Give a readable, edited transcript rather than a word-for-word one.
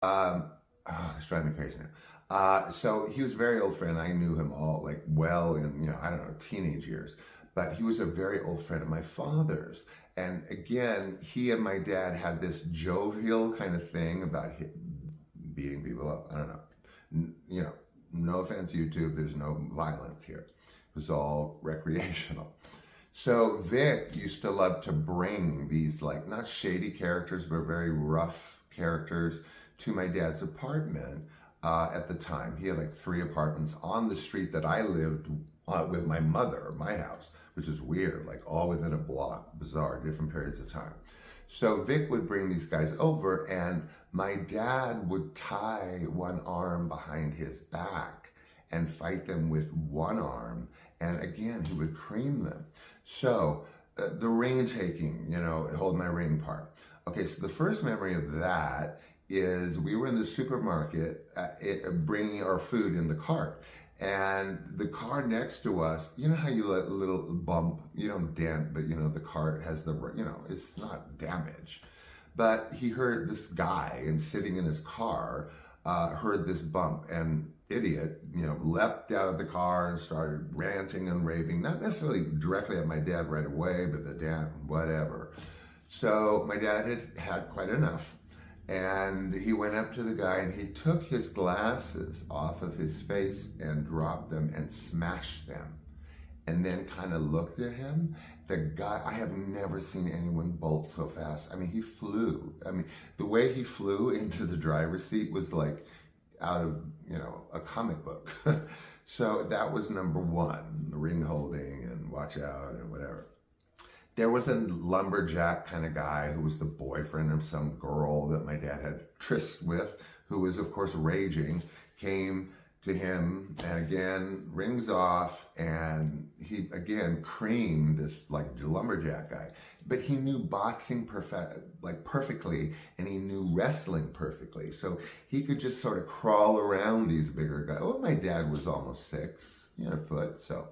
Um, oh, it's driving me crazy now. So he was a very old friend. I knew him all like well in, I don't know, teenage years. But he was a very old friend of my father's. And again, he and my dad had this jovial kind of thing about beating people up. I don't know. No offense, YouTube, there's no violence here. It was all recreational. So Vic used to love to bring these like not shady characters, but very rough characters to my dad's apartment at the time. He had like 3 apartments on the street that I lived with my mother, my house, which is weird, like all within a block, bizarre, different periods of time. So Vic would bring these guys over, and my dad would tie one arm behind his back and fight them with one arm. And again, he would cream them. So the ring taking, hold my ring part. Okay, so the first memory of that is we were in the supermarket bringing our food in the cart. And the car next to us, you know how you let a little bump, you don't dent, but the cart has it's not damage. But he heard this guy and sitting in his car, heard this bump, and idiot, leapt out of the car and started ranting and raving, not necessarily directly at my dad right away, but the dad, whatever. So my dad had quite enough. And he went up to the guy and he took his glasses off of his face and dropped them and smashed them. And then kind of looked at him. The guy, I have never seen anyone bolt so fast. I mean, he flew. I mean, the way he flew into the driver's seat was like out of, a comic book. So that was number one, the ring holding and watch out and whatever. There was a lumberjack kind of guy who was the boyfriend of some girl that my dad had tryst with, who was, of course, raging, came to him, and again, rings off, and he, again, creamed this, like, lumberjack guy. But he knew boxing perfectly, and he knew wrestling perfectly. So he could just sort of crawl around these bigger guys. Well, my dad was almost 6, foot, so